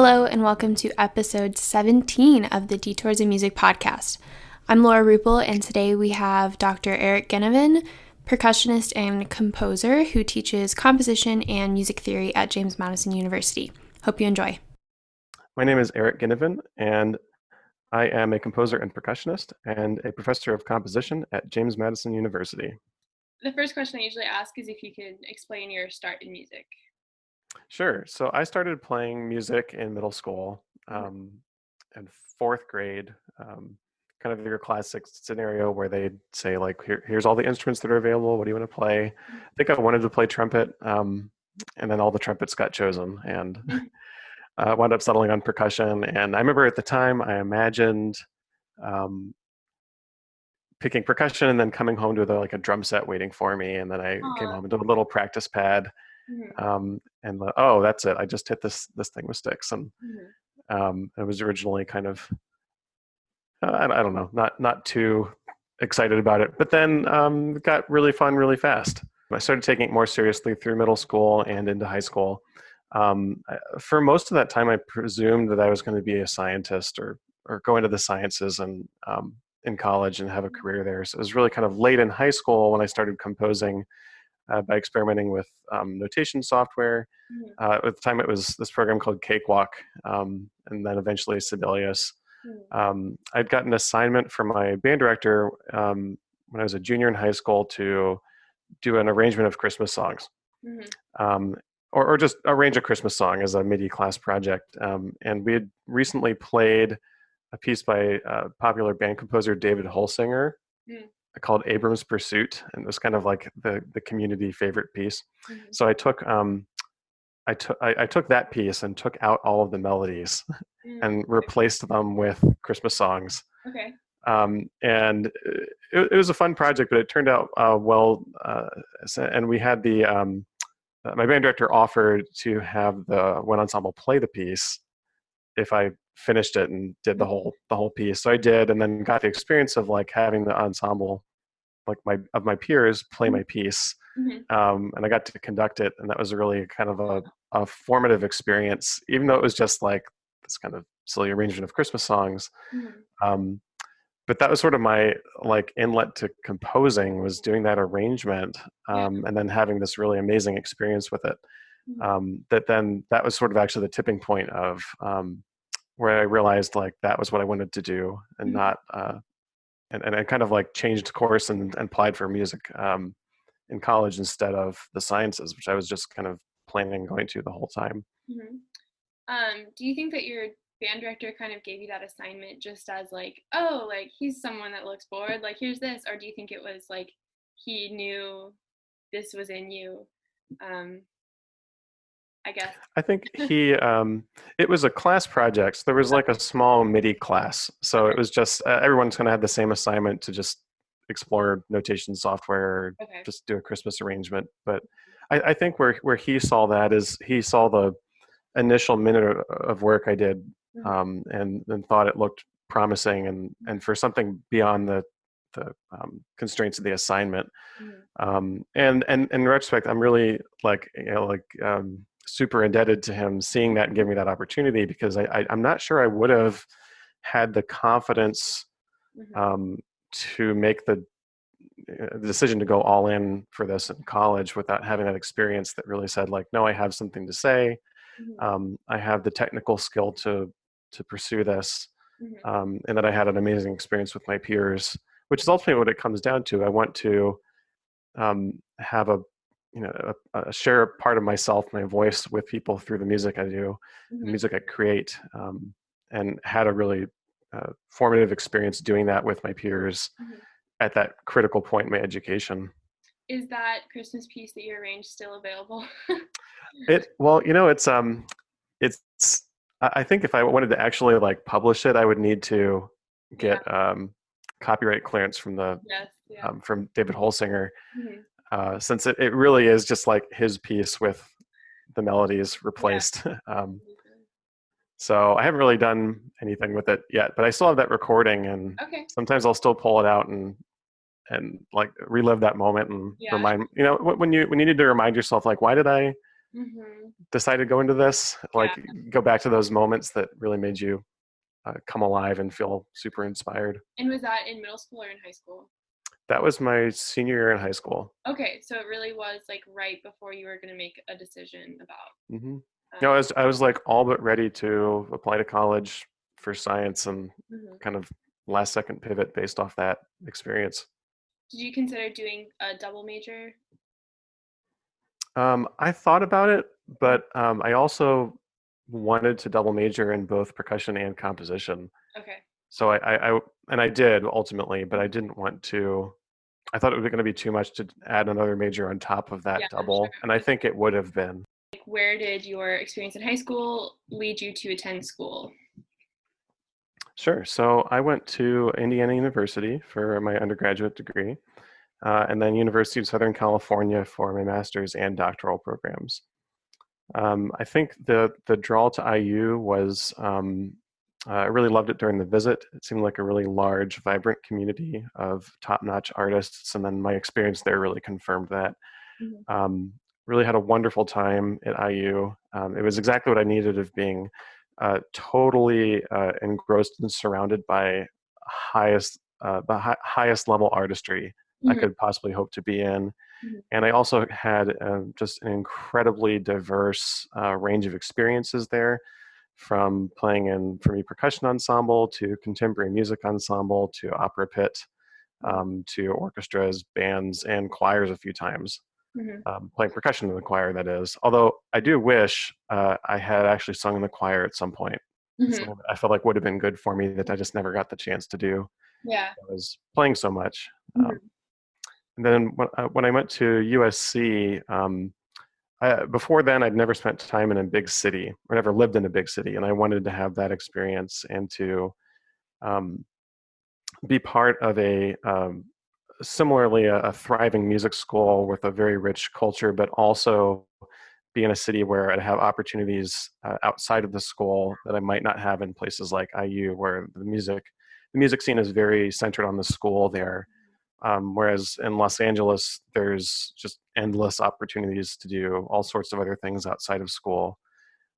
Hello, and welcome to episode 17 of the Detours in Music podcast. I'm Laura Rupel, and today we have Dr. Eric Guinivan, percussionist and composer who teaches composition and music theory at James Madison University. Hope you enjoy. My name is Eric Guinivan, and I am a composer and percussionist and a professor of composition at James Madison University. The first question I usually ask is if you could explain your start in music. Sure. So I started playing music in middle school and fourth grade, kind of your classic scenario where they'd say, like, here's all the instruments that are available. What do you want to play? I think I wanted to play trumpet, and then all the trumpets got chosen, and wound up settling on percussion. And I remember at the time I imagined picking percussion and then coming home to like a drum set waiting for me. And then I came home into a little practice pad. And oh, that's it. I just hit this thing with sticks, and it was originally kind of I don't know, not too excited about it. But then it got really fun really fast. I started taking it more seriously through middle school and into high school. For most of that time, I presumed that I was going to be a scientist or go into the sciences and in college and have a career there. So it was really kind of late in high school when I started composing by experimenting with notation software. At the time, it was this program called Cakewalk, and then eventually Sibelius. I'd gotten an assignment from my band director when I was a junior in high school to do an arrangement of Christmas songs, or just arrange a Christmas song as a MIDI class project. And we had recently played a piece by popular band composer David Holsinger called Abram's Pursuit, and it was kind of like the community favorite piece. So I took that piece and took out all of the melodies and replaced them with Christmas songs. Okay. And it was a fun project, but it turned out well. And we had my band director offered to have the wind ensemble play the piece if I finished it and did the whole piece. So I did, and then got the experience of like having the ensemble, like my peers, play my piece, and I got to conduct it, and that was really kind of a formative experience, even though it was just like this kind of silly arrangement of Christmas songs. But that was sort of my like inlet to composing, was doing that arrangement, and then having this really amazing experience with it. That was sort of actually the tipping point of where I realized like that was what I wanted to do, and not and I kind of like changed course and applied for music in college instead of the sciences, which I was just kind of planning on going to the whole time. Do you think that your band director kind of gave you that assignment just as like, oh, like he's someone that looks bored, like here's this, or do you think it was like he knew this was in you? I guess. I think it was a class project. So there was like a small MIDI class. So it was just, everyone's going to have the same assignment to just explore notation software, just do a Christmas arrangement. But I think where he saw that is he saw the initial minute of work I did, and thought it looked promising, and for something beyond the constraints of the assignment. And in retrospect, I'm really like, super indebted to him seeing that and giving me that opportunity, because I'm not sure I would have had the confidence to make the decision to go all in for this in college without having that experience that really said like, no, I have something to say. I have the technical skill to pursue this, and that I had an amazing experience with my peers, which is ultimately what it comes down to. I want to have share a part of myself, my voice, with people through the music I do, the music I create, and had a really formative experience doing that with my peers at that critical point in my education. Is that Christmas piece that you arranged still available? It's I think if I wanted to actually like publish it, I would need to get copyright clearance from from David Holsinger. Since it really is just like his piece with the melodies replaced. So I haven't really done anything with it yet, but I still have that recording, and sometimes I'll still pull it out and like relive that moment and remind, when you need to remind yourself like, why did I decide to go into this, Yeah. like go back to those moments that really made you come alive and feel super inspired. And was that in middle school or in high school? That was my senior year in high school. Okay, so it really was like right before you were going to make a decision about. Mm-hmm. You know, I was like all but ready to apply to college for science and Mhm. kind of last second pivot based off that experience. Did you consider doing a double major? I thought about it, Mhm. but I also wanted to double major in both percussion and composition. Okay. So and I did ultimately, but I Mhm. didn't want to. I thought it was going to be too much to add another major on top of Yeah, that I'm sure. double, and I think it would have been. Like, where did your experience in high school lead you to attend school? Sure. So I went to Indiana University for my undergraduate degree, and then University of Southern California for my master's and doctoral programs. I think the draw to IU was I really loved it during the visit. It seemed like a really large, vibrant community of top-notch artists, and then my experience there really confirmed that. Mhm. Um, really had a wonderful time at IU. It was exactly what I needed of being totally engrossed and surrounded by highest level artistry I Mhm. could possibly hope to be in. Mhm. And I also had just an incredibly diverse range of experiences there, from playing in, for me, percussion ensemble to contemporary music ensemble to opera pit to orchestras, bands, and choirs a few times. Mhm. Playing percussion in the choir, that is. Although I do wish I had actually sung in the choir at some point. It's Mhm. something that I feel like would have been good for me that I just never got the chance to do. Yeah. I was playing so much. Mhm. And then when I went to USC, before then, I'd never spent time in a big city or never lived in a big city. And I wanted to have that experience and to um, be part of similarly a thriving music school with a very rich culture, but also be in a city where I'd have opportunities outside of the school that I might not have in places like IU, where the music scene is very centered on the school there. Whereas in Los Angeles, there's just endless opportunities to do all sorts of other things outside of school.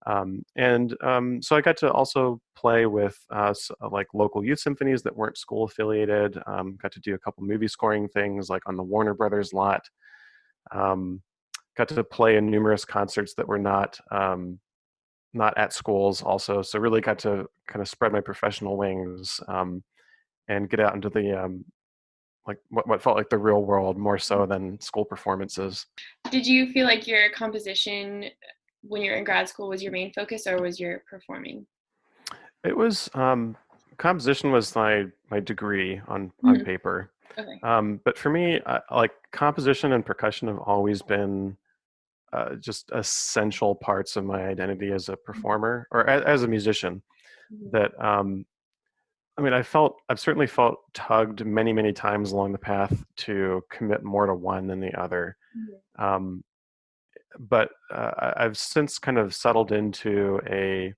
And so I got to also play with like local youth symphonies that weren't school affiliated. Got to do a couple movie scoring things like on the Warner Brothers lot. Um, got to play in numerous concerts that were not at schools also. So really got to kind of spread my professional wings and get out into the like what felt like the real world more so than school performances. Did you feel like your composition when you were in grad school was your main focus, or was your performing? It was composition was my degree on Mhm. paper, Okay. but for me, like composition and percussion have always been just essential parts of my identity as a Mhm. performer or as a musician. Mhm. That I mean, I've certainly felt tugged many times along the path to commit more to one than the other. Mhm. Um, but I've since kind of settled into a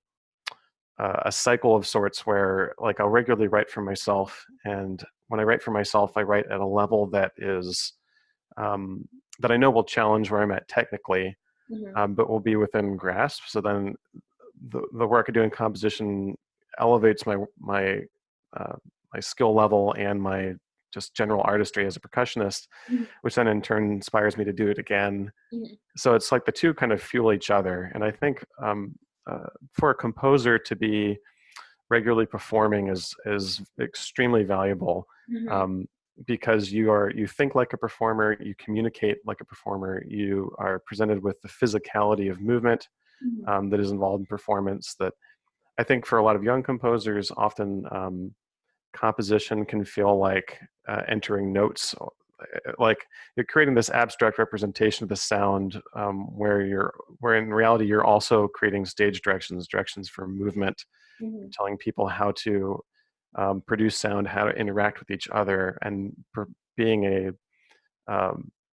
cycle of sorts where like I'll regularly write for myself, and when I write for myself, I write at a level that is um, that I know will challenge where I'm at technically, Mhm. but will be within grasp. So then the work I do in composition elevates uh, my skill level and my just general artistry as a percussionist, Mhm. which then in turn inspires me to do it again. Mhm. So it's like the two kind of fuel each other. And I think for a composer to be regularly performing is extremely valuable, Mhm. um, because you think like a performer, you communicate like a performer, you are presented with the physicality of movement Mhm. that is involved in performance. That I think for a lot of young composers, often composition can feel like entering notes, like you're creating this abstract representation of the sound, where in reality you're also creating stage directions for movement, Mhm. telling people how to produce sound, how to interact with each other, and being a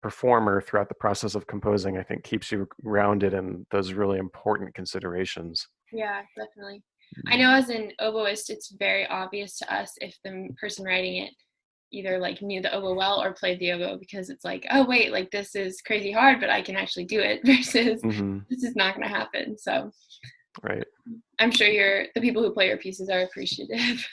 performer throughout the process of composing, I think keeps you grounded in those really important considerations. Yeah, definitely. I Mm. know as an oboist, it's very obvious to us if the person writing it either like knew the oboe well or played the oboe, because it's like, oh wait, like this is crazy hard, but I can actually do it versus Hmm. this is not going to happen. So Right. I'm sure the people who play your pieces are appreciative.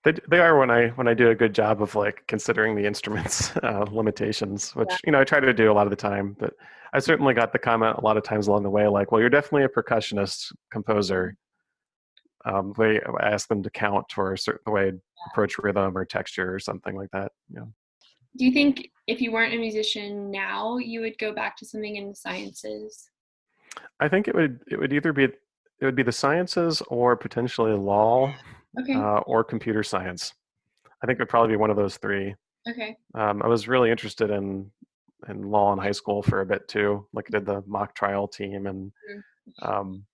They are when I do a good job of like considering the instruments limitations, Yeah. which I try to do a lot of the time. But I certainly got the comment a lot of times along the way, like, "Well, you're definitely a percussionist composer." I ask them to count for a certain way, approach rhythm or texture or something like that. Yeah. Do you think if you weren't a musician now, you would go back to something in the sciences? I think it would either be it would be the sciences or potentially law Okay. or computer science. I think it would probably be one of those three. Okay. I was really interested in law in high school for a bit too. Like I did the mock trial team and Mm. um,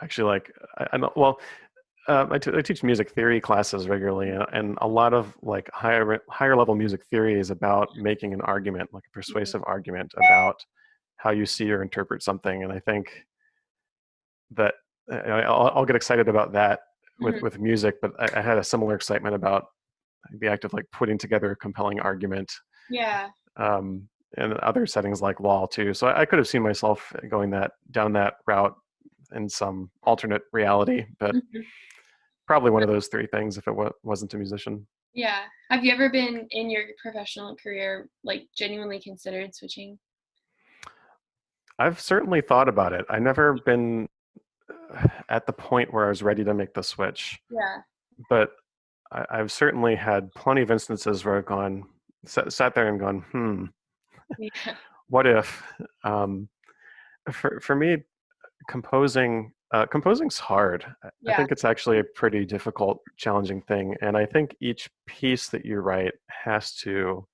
actually like I know well I teach music theory classes regularly and a lot of like higher level music theory is about making an argument, like a persuasive argument about how you see or interpret something. And I think that I'll get excited about that Mhm. with music, but I had a similar excitement about the act of like putting together a compelling argument Yeah. um, in other settings like law too. So I could have seen myself going down that route in some alternate reality, but Mhm. probably one of those three things if it wasn't a musician. Yeah. Have you ever been in your professional career like genuinely considered switching? I've certainly thought about it. I never been at the point where I was ready to make the switch, Yeah. but I've certainly had plenty of instances where I've sat there and gone, Yeah. what if? Um, for me, composing's hard. I Yeah. think it's actually a pretty difficult, challenging thing, and I think each piece that you write has to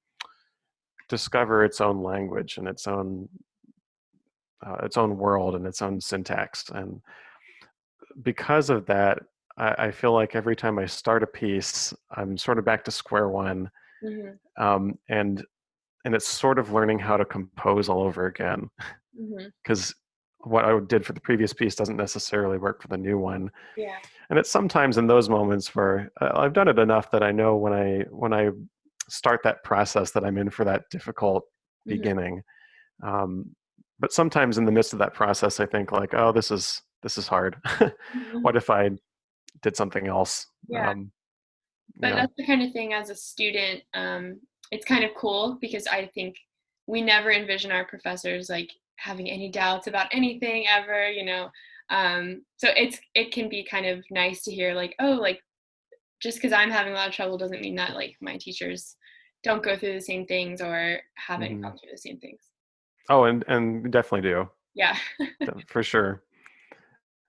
discover its own language and its own world and its own syntax. And because of that, I feel like every time I start a piece, I'm sort of back to square one, Mhm. um, and and it's sort of learning how to compose all over again Mhm. because what I did for the previous piece doesn't necessarily work for the new one. Yeah. And it's sometimes in those moments where I've done it enough that I know when I start that process that I'm in for that difficult Mhm. beginning. Um, but sometimes in the midst of that process, I think like, oh, this is hard. Mhm. What if I did something else? Yeah. Um, But yeah. that's the kind of thing as a student, it's kind of cool because I think we never envision our professors like having any doubts about anything ever, you know. So it can be kind of nice to hear like, oh, like just because I'm having a lot of trouble doesn't mean that like my teachers don't go through the same things or haven't Hmm. gone through the same things. Oh, and definitely do Yeah. for sure.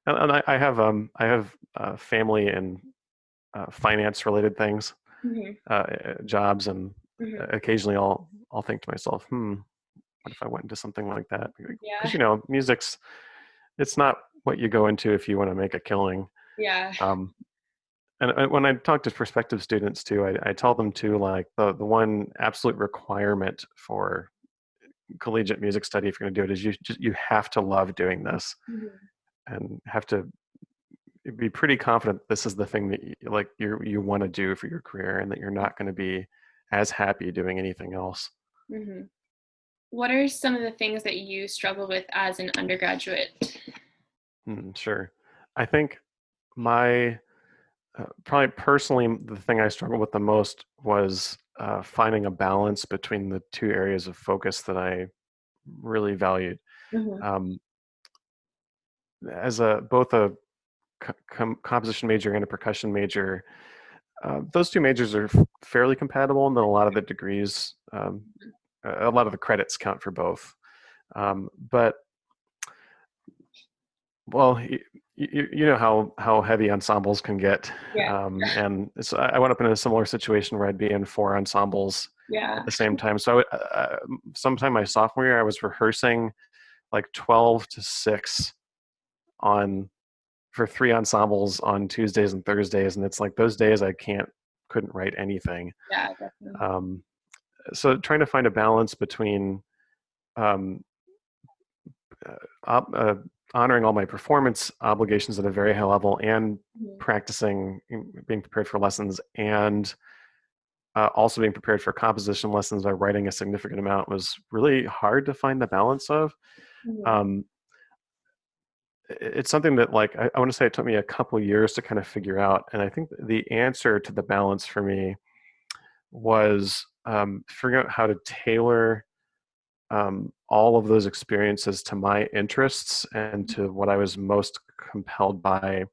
And I have family and finance related things, Hmm. jobs, and Hmm. occasionally I'll think to myself, what if I went into something like that? Yeah. Because music's it's not what you go into if you want to make a killing. Yeah. Um, and when I talk to prospective students too, I tell them too like the one absolute requirement for collegiate music study if you're going to do it is you have to love doing this Hmm. and have to be pretty confident this is the thing that you want to do for your career and that you're not going to be as happy doing anything else. Hmm. What are some of the things that you struggle with as an undergraduate? Sure. I think my probably personally the thing I struggled with the most was finding a balance between the two areas of focus that I really valued. Hmm. Um, as a both a composition major and a percussion major, those two majors are fairly compatible, and then a lot of the degrees, a lot of the credits count for both. But well, you know how heavy ensembles can get, Yeah. and so I went up in a similar situation where I'd be in four ensembles at Yeah. the same time. So sometime my sophomore year, I was rehearsing like 12 to 6 on for three ensembles on Tuesdays and Thursdays, and it's like those days I couldn't write anything. Yeah, definitely. Um, so trying to find a balance between um, uh, uh, honoring all my performance obligations at a very high level and Mhm. practicing, being prepared for lessons, and also being prepared for composition lessons by writing a significant amount was really hard to find the balance of. Mhm. Um, it's something that like I want to say it took me a couple years to kind of figure out, and I think the answer to the balance for me was figuring out how to tailor all of those experiences to my interests and to what I was most compelled by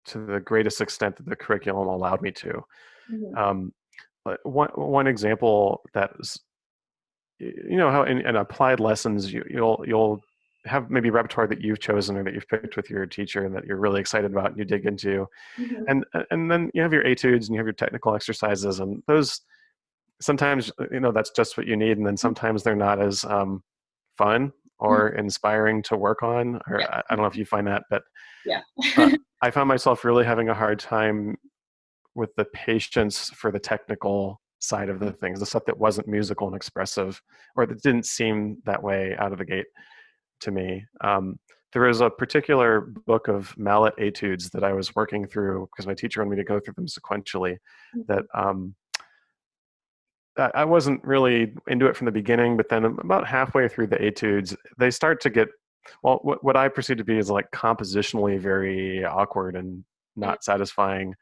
to the greatest extent that the curriculum allowed me to. Mhm. Um, but one example that is, you know, how in applied lessons you'll have maybe repertoire that you've chosen or that you've picked with your teacher and that you're really excited about and you dig into, Mhm. and then you have your etudes and you have your technical exercises, and those sometimes that's just what you need, and then sometimes they're not as fun Mhm. or inspiring to work on, or Yeah. I don't know if you find that, but Yeah. uh, I found myself really having a hard time with the patience for the technical side of the things, the stuff that wasn't musical and expressive, or that didn't seem that way out of the gate to me. There was a particular book of mallet etudes that I was working through because my teacher wanted me to go through them sequentially. That Mhm. I wasn't really into it from the beginning, but then about halfway through the etudes, they start to get, well, what I perceive to be is like compositionally very awkward and Mhm. not satisfying.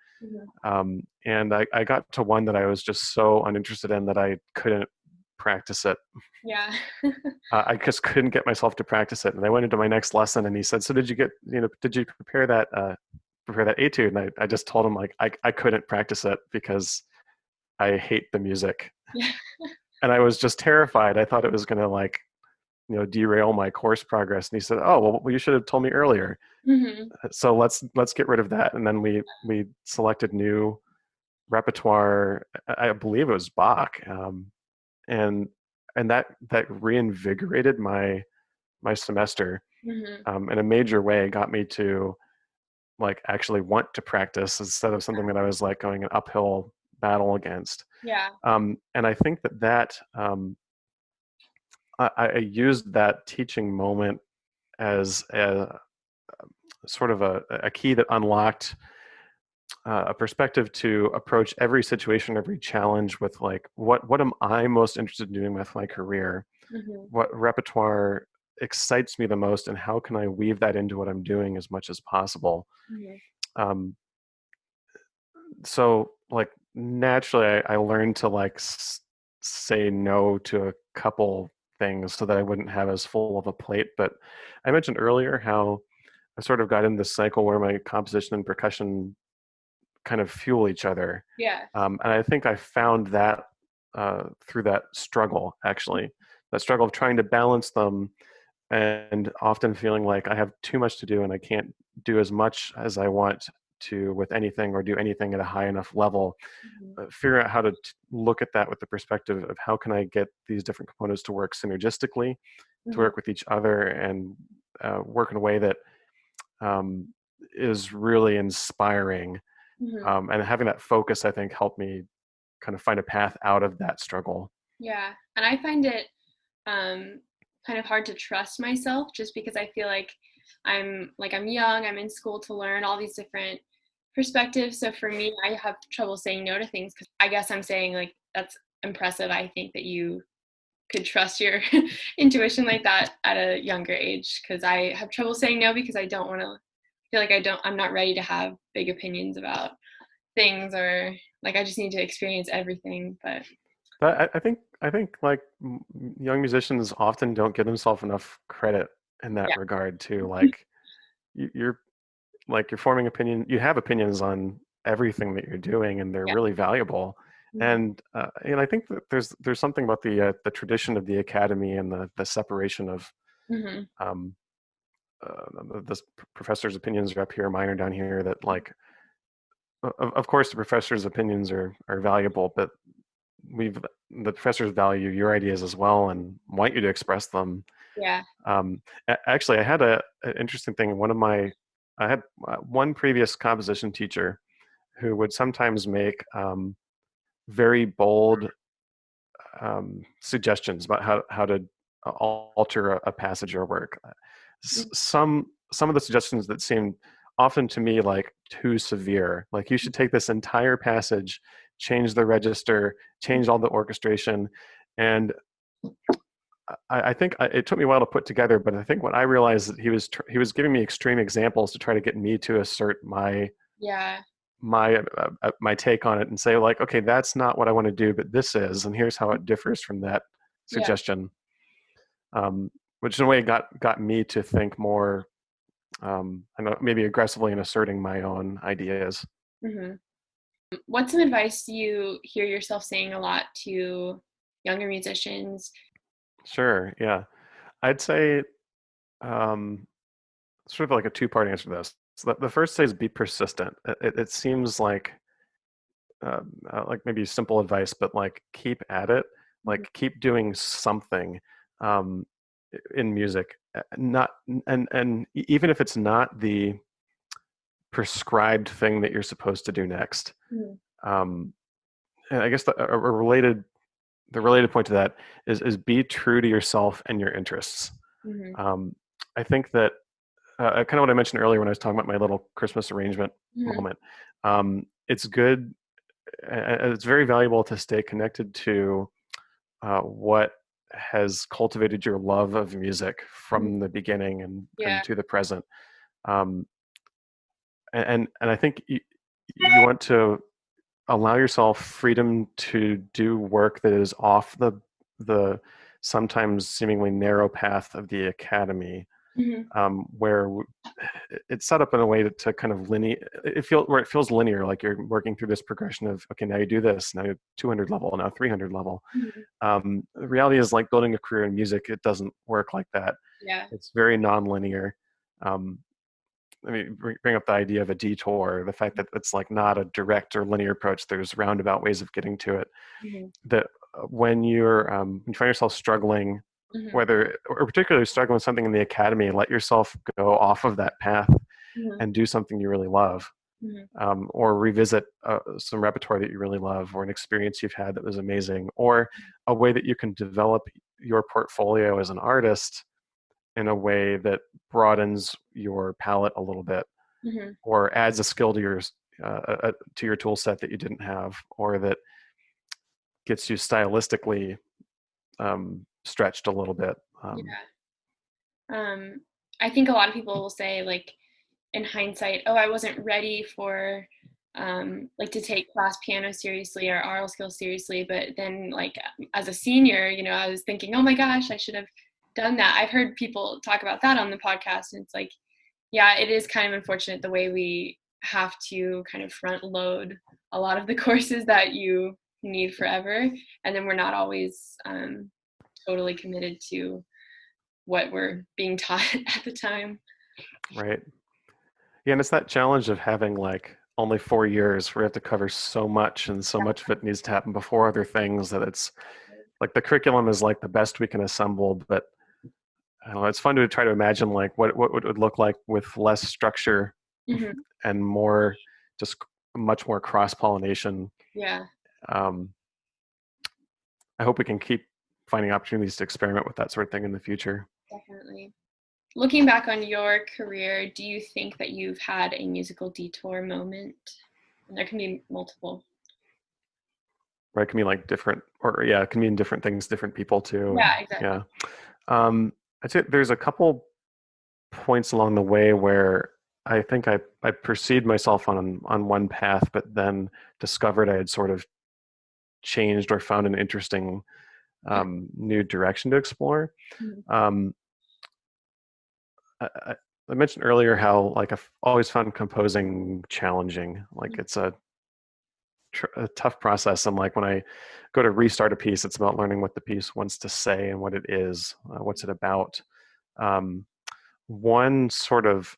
Mhm. And I got to one that I was just so uninterested in that I couldn't practice it. Yeah. I just couldn't get myself to practice it. And I went into my next lesson and he said, so did you prepare that etude? And I just told him like, I couldn't practice it because I hate the music. Yeah. And I was just terrified. I thought it was going to like, derail my course progress. And he said, oh, well, you should have told me earlier. Mhm. So let's get rid of that. And then we selected new repertoire. I believe it was Bach. And that reinvigorated my semester Mhm. in a major way. It got me to like actually want to practice instead of something that I was like going an uphill battle against. Yeah. And I think I used that teaching moment as a sort of a key that unlocked a perspective to approach every situation, every challenge with like, what am I most interested in doing with my career? Mhm. What repertoire excites me the most, and how can I weave that into what I'm doing as much as possible? Mhm. Um, so like naturally, I learned to like say no to a couple things so that I wouldn't have as full of a plate. But I mentioned earlier how I sort of got in this cycle where my composition and percussion kind of fuel each other. Yeah. And I think I found that through that struggle, actually, that struggle of trying to balance them and often feeling like I have too much to do and I can't do as much as I want to with anything or do anything at a high enough level. Mhm. Figure out how to look at that with the perspective of how can I get these different components to work synergistically, to Mhm. work with each other, and work in a way that um, is really inspiring. Mhm. And having that focus, I think, helped me kind of find a path out of that struggle. Yeah. And I find it um kind of hard to trust myself just because I feel like I'm young, I'm in school to learn all these different perspectives. So for me, I have trouble saying no to things because I guess I'm saying like that's impressive. I think that you could trust your intuition like that at a younger age because I have trouble saying no because I don't want to feel like I'm not ready to have big opinions about things or like I just need to experience everything. But But I think like young musicians often don't give themselves enough credit in that yeah. regard too. Like you're like you're forming opinion. You have opinions on everything that you're doing, and they're Yeah. really valuable. Mhm. And I think that there's something about the tradition of the academy and the separation of Mhm. um, the professor's opinions are up here, mine are down here. That like of course the professor's opinions are valuable, but we've the professors value your ideas as well and want you to express them. Yeah. Actually, I had an interesting thing. I had one previous composition teacher who would sometimes make very bold suggestions about how to alter a passage or work. Mhm. Some of the suggestions that seemed often to me like too severe. Like you should take this entire passage, change the register, change all the orchestration. And I think it took me a while to put together, but I think when I realized that he was giving me extreme examples to try to get me to assert my take on it and say like, okay, that's not what I want to do, but this is, and here's how it differs from that suggestion. Which in a way got me to think more, I know, maybe aggressively in asserting my own ideas. Mm-hmm. What's some advice you hear yourself saying a lot to younger musicians? Sure, yeah. I'd say sort of like a two-part answer to this. So the first is be persistent. It seems like maybe simple advice, but like keep at it, like keep doing something um, in music. Not and even if it's not the prescribed thing that you're supposed to do next. Um, and I guess the related point to that is be true to yourself and your interests. I think that kind of what I mentioned earlier when I was talking about my little Christmas arrangement moment. It's good. It's very valuable to stay connected to what has cultivated your love of music from the beginning and to the present. Um, and I think you want to allow yourself freedom to do work that is off the sometimes seemingly narrow path of the academy, where it's set up in a way to kind of where it feels linear, like you're working through this progression of, okay, now you do this, now you're 200 level, now 300 level. The reality is, like building a career in music, it doesn't work like that. It's very non-linear. Let me bring up the idea of a detour, the fact that it's like not a direct or linear approach. There's roundabout ways of getting to it. That when when you find yourself struggling, whether or particularly struggling with something in the academy, let yourself go off of that path and do something you really love, or revisit some repertoire that you really love, or an experience you've had that was amazing, or a way that you can develop your portfolio as an artist in a way that broadens your palette a little bit, or adds a skill to your tool set that you didn't have, or that gets you stylistically stretched a little bit. I think a lot of people will say, like, in hindsight, oh, I wasn't ready for like to take class piano seriously or aural skills seriously, but then like as a senior, I was thinking, oh my gosh, I should have done that. I've heard people talk about that on the podcast, and it's like, yeah, it is kind of unfortunate the way we have to kind of front load a lot of the courses that you need forever, and then we're not always totally committed to what we're being taught at the time. Right. Yeah, and it's that challenge of having like only 4 years where you have to cover so much, and so much of it needs to happen before other things, that it's like the curriculum is like the best we can assemble, but I don't know, it's fun to try to imagine like what it would look like with less structure and more, just much more cross-pollination. Um, I hope we can keep finding opportunities to experiment with that sort of thing in the future. Definitely. Looking back on your career, do you think that you've had a musical detour moment? And there can be multiple. Right, it can be like different, or yeah, it can mean different things, different people too. Yeah, exactly. Yeah. I'd say there's a couple points along the way where I think I perceived myself on one path, but then discovered I had sort of changed or found an interesting new direction to explore. I mentioned earlier how like I've always found composing challenging. Like it's a tough process, and like when I go to restart a piece, it's about learning what the piece wants to say and what it is, what's it about. One sort of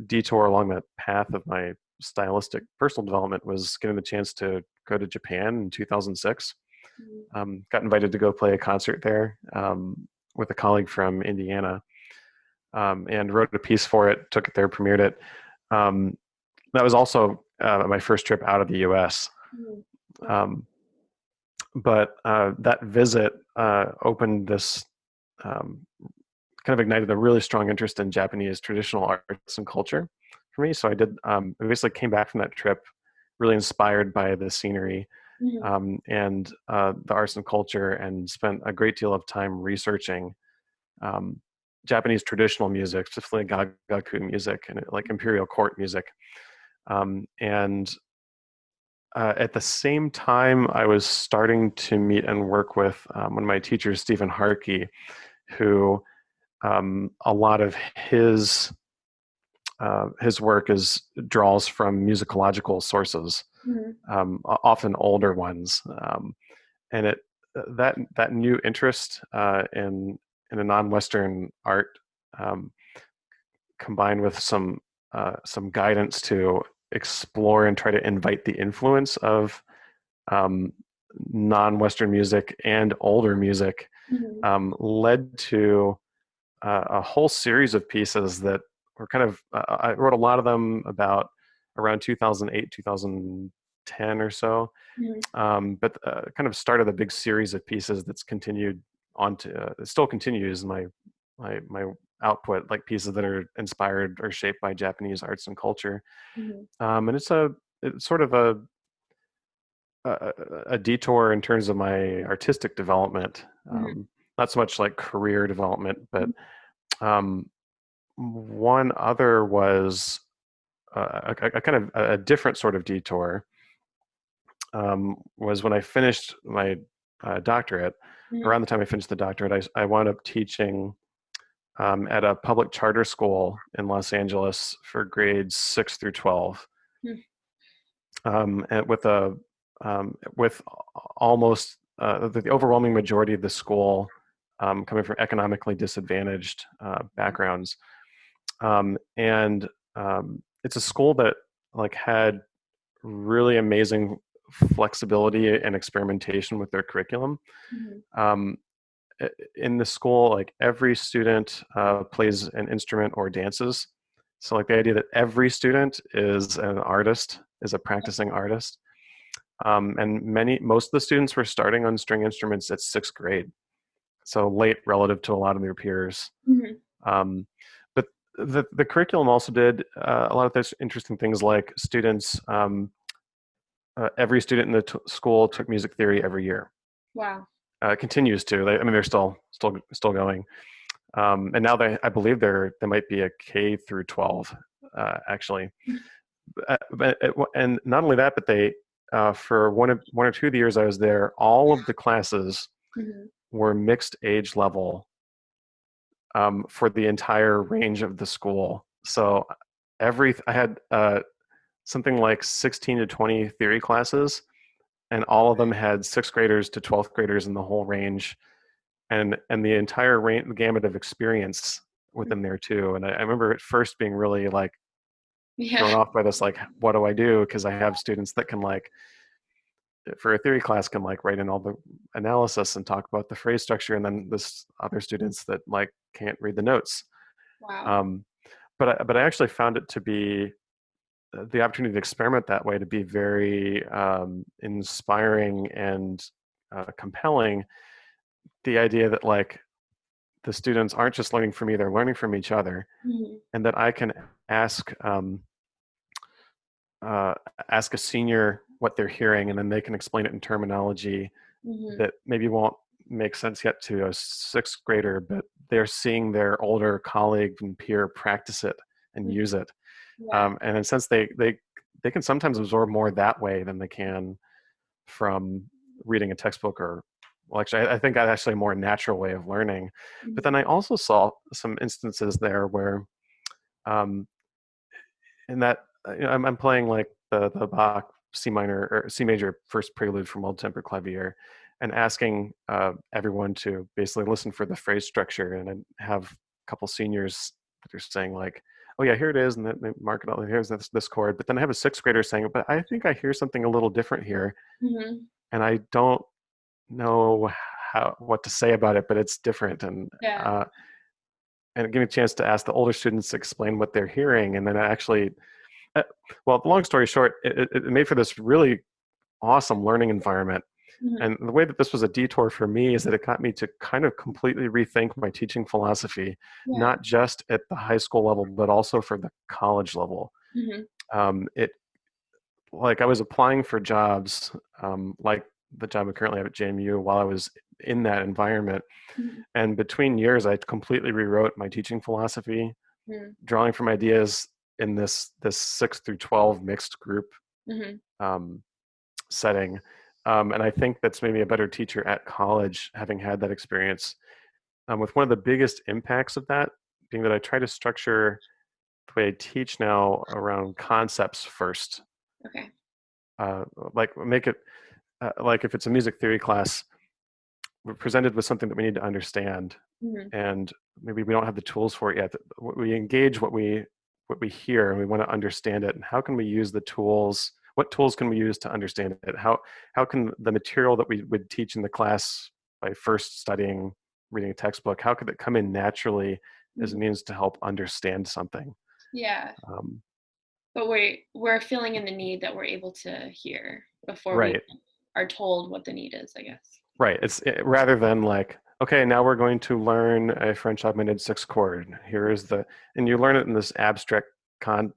detour along that path of my stylistic personal development was getting the chance to go to Japan in 2006. Got invited to go play a concert there with a colleague from Indiana, and wrote a piece for it, took it there, premiered it. That was also my first trip out of the US. But that visit opened this, kind of ignited a really strong interest in Japanese traditional arts and culture for me. So I basically came back from that trip really inspired by the scenery, Mhm. and the arts and culture, and spent a great deal of time researching um, Japanese traditional music, specifically gagaku music and like imperial court music. And at the same time, I was starting to meet and work with one of my teachers, Stephen Harkey, who a lot of his work is draws from musicological sources, Mhm. often older ones, and it that new interest in a non-Western art, um, combined with some guidance to explore and try to invite the influence of um, non-Western music and older music, Mhm. led to a whole series of pieces that were kind of, I wrote a lot of them about around 2008, 2010 or so, Mhm. but kind of started a big series of pieces that's continued on to, it still continues my output, like pieces that are inspired or shaped by Japanese arts and culture. Mhm. And it's sort of a, a detour in terms of my artistic development, Mhm. not so much like career development, but Mhm. um, one other was a kind of a different sort of detour, was when I finished my doctorate. Mhm. Around the time I finished the doctorate, I wound up teaching at a public charter school in Los Angeles for grades 6 through 12, Mhm. and with almost the overwhelming majority of the school coming from economically disadvantaged backgrounds. And it's a school that like had really amazing flexibility and experimentation with their curriculum. Mhm. Um, in the school, like every student plays an instrument or dances. So like the idea that every student is an artist, is a practicing artist. And most of the students were starting on string instruments at sixth grade, so late relative to a lot of their peers. Mhm. Um, but the curriculum also did a lot of those interesting things, like students. Every student in the school took music theory every year. Wow. Continues to. I mean, they're still going. And now I believe they might be a K through 12, actually. And not only that, but they for one or two of the years I was there, all of the classes Mhm. were mixed age level for the entire range of the school. So I had something like 16 to 20 theory classes, and all of them had sixth graders to 12th graders in the whole range, and the entire gamut of experience within there too. And I remember at first being really like thrown Yeah. off by this, like, what do I do? Because I have students that can like, for a theory class, can like write in all the analysis and talk about the phrase structure, and then this other students that like can't read the notes. Wow. Um, but I actually found it to be the opportunity to experiment that way to be very inspiring and compelling. The idea that like the students aren't just learning from me; they're learning from each other, Mhm. and that I can ask uh, ask a senior what they're hearing, and then they can explain it in terminology Mhm. that maybe won't make sense yet to a sixth grader, but they're seeing their older colleague and peer practice it and Mhm. use it. Yeah. And in a sense, they can sometimes absorb more that way than they can from reading a textbook, or well, actually, I think that's actually a more natural way of learning. But then Mhm. I also saw some instances there where um, in that I'm playing like the Bach C minor or C major first prelude from Old Temper Clavier, and asking everyone to basically listen for the phrase structure, and then have a couple seniors that are saying like, "Oh yeah, here it is," and then they mark it out. Here's this chord. But then I have a sixth grader saying, "But I think I hear something a little different here, Mhm. and I don't know what to say about it, but it's different." Yeah. And give me a chance to ask the older students to explain what they're hearing, and then actually uh, well, long story short, it made for this really awesome learning environment. Mhm. And the way that this was a detour for me is that it got me to kind of completely rethink my teaching philosophy, Yeah. not just at the high school level, but also for the college level. Mhm. It like I was applying for jobs, like the job I currently have at JMU, while I was in that environment. Mhm. And between years, I completely rewrote my teaching philosophy, Mhm. drawing from ideas in this 6 through 12 mixed group Mhm. um, setting. And I think that's made me a better teacher at college, having had that experience. With one of the biggest impacts of that being that I try to structure the way I teach now around concepts first. Okay. Uh, like make it like if it's a music theory class, we're presented with something that we need to understand, Mhm. and maybe we don't have the tools for it yet. We engage what we hear, and we want to understand it. And how can we use the tools? What tools can we use to understand it? How can the material that we would teach in the class by first studying reading a textbook, how could it come in naturally as a Mhm. means to help understand something? Yeah. Um, But we're filling in the need that we're able to hear before we right. are told what the need is, I guess. Right. Rather than like, okay, now we're going to learn a French augmented sixth chord. Here is and you learn it in this abstract con,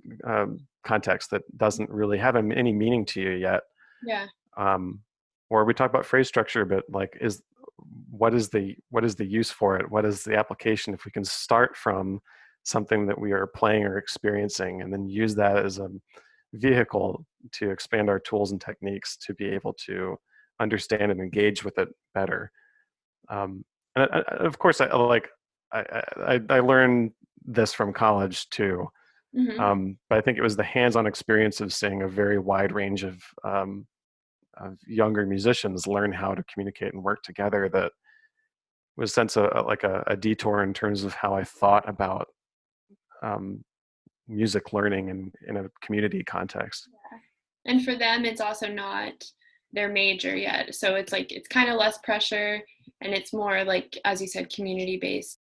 context that doesn't really have any meaning to you yet. Yeah. Um, or we talk about phrase structure, but like, what is the use for it? What is the application? If we can start from something that we are playing or experiencing, and then use that as a vehicle to expand our tools and techniques to be able to understand and engage with it better. And of course, I learned this from college too. Mhm. But I think it was the hands-on experience of seeing a very wide range of younger musicians learn how to communicate and work together that was sense like a detour in terms of how I thought about um, music learning in a community context. And for them, it's also not their major yet. So it's like it's kind of less pressure and it's more like, as you said, community based.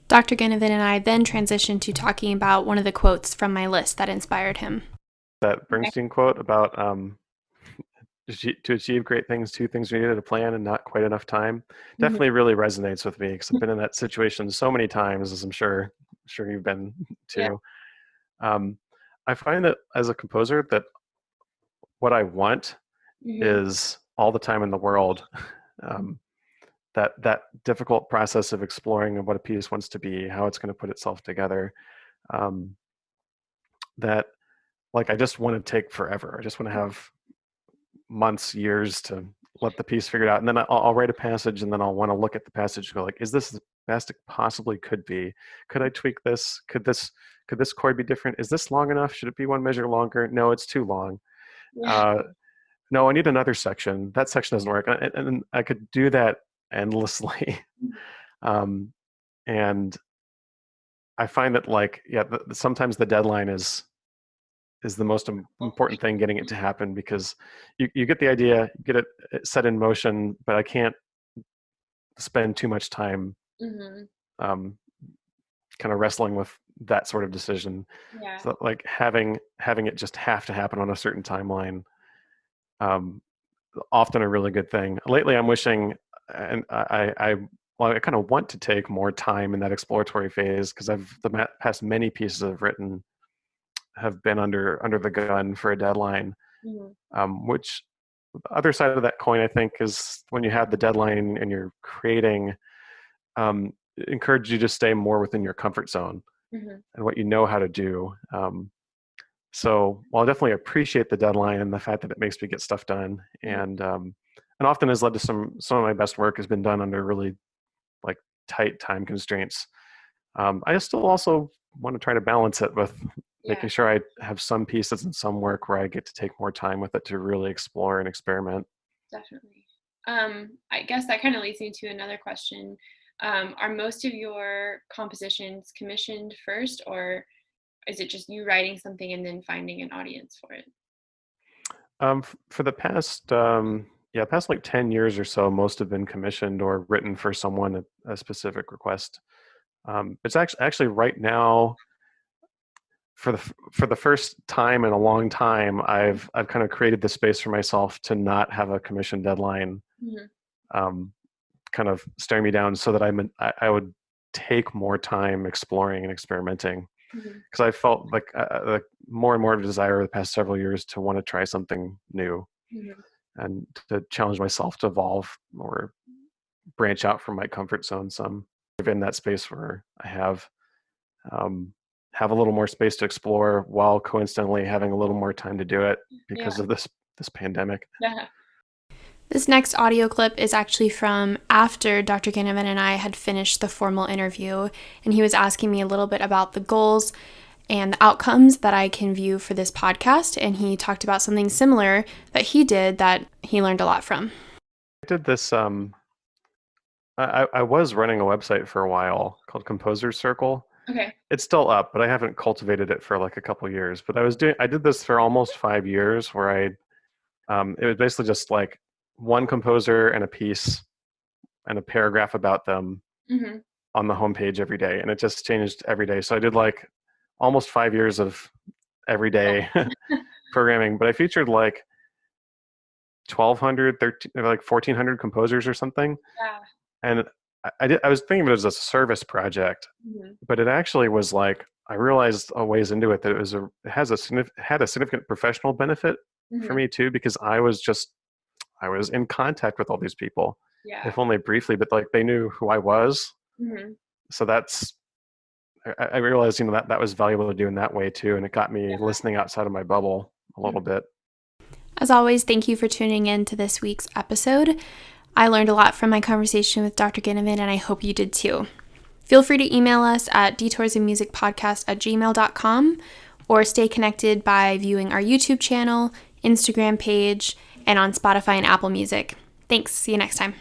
Dr. Guinivan and I then transitioned to talking about one of the quotes from my list that inspired him. That Okay. Bernstein quote about to achieve great things, two things are needed: a plan and not quite enough time. Mhm. Definitely really resonates with me because I've been in that situation so many times, as I'm sure you've been Yeah. too. Um, I find that as a composer, that what I want Hmm. is all the time in the world. Um, that difficult process of exploring what a piece wants to be, how it's going to put itself together. Um, that like I just want to take forever. I just want to have months, years to let the piece figure it out, and then I'll write a passage, and then I'll want to look at the passage and go like, is this the best it possibly could be? Could I tweak this? Could this chord be different? Is this long enough? Should it be one measure longer? No, it's too long. Yeah. Uh, no, I need another section. That section doesn't work, and I could do that endlessly. um, and I find that like yeah, sometimes the deadline is the most important thing getting it to happen, because you get the idea, you get it set in motion, but I can't spend too much time Hmm. um, kind of wrestling with that sort of decision. Yeah. So like having it just have to happen on a certain timeline, um, often a really good thing. Lately, I'm wishing, and well, I kind of want to take more time in that exploratory phase, because the past many pieces I've written have been under the gun for a deadline, Hmm. which the other side of that coin, I think, is when you have the deadline and you're creating, it encourages you to stay more within your comfort zone Hmm. and what you know how to do. So while I definitely appreciate the deadline and the fact that it makes me get stuff done, and often has led to some of my best work has been done under really like tight time constraints. I still also want to try to balance it with Yeah. making sure I have some pieces and some work where I get to take more time with it to really explore and experiment. Definitely. I guess that kind of leads me to another question. Are most of your compositions commissioned first, or is it just you writing something and then finding an audience for it? For the past like 10 years or so, most have been commissioned or written for someone at a specific request. It's actually right now, for the first time in a long time, I've kind of created the space for myself to not have a commission deadline Hmm. um, kind of staring me down, so that I would take more time exploring and experimenting. because I felt like more and more of a desire over the past several years to want to try something new and to challenge myself to evolve or branch out from my comfort zone some. In that space where I have a little more space to explore while coincidentally having a little more time to do it because of this pandemic. Yeah. This next audio clip is actually from after Dr. Guinivan and I had finished the formal interview, and he was asking me a little bit about the goals and the outcomes that I can view for this podcast, and he talked about something similar that he did that he learned a lot from. I did this, I was running a website for a while called Composer's Circle. Okay. It's still up, but I haven't cultivated it for like a couple years. But I did this for almost 5 years where it was basically just like one composer and a piece and a paragraph about them on the homepage every day. And it just changed every day. So I did like almost 5 years of everyday programming, but I featured like 1,200, 1,400 composers or something. Yeah. And I was thinking of it as a service project, but it actually was like, I realized a ways into it that it had a significant professional benefit for me too, because I was in contact with all these people, if only briefly, but like they knew who I was. So I realized, that was valuable to do in that way too. And it got me listening outside of my bubble a little bit. As always, thank you for tuning in to this week's episode. I learned a lot from my conversation with Dr. Guinivan, and I hope you did too. Feel free to email us at detoursandmusicpodcast@gmail.com or stay connected by viewing our YouTube channel, Instagram page, and on Spotify and Apple Music. Thanks. See you next time.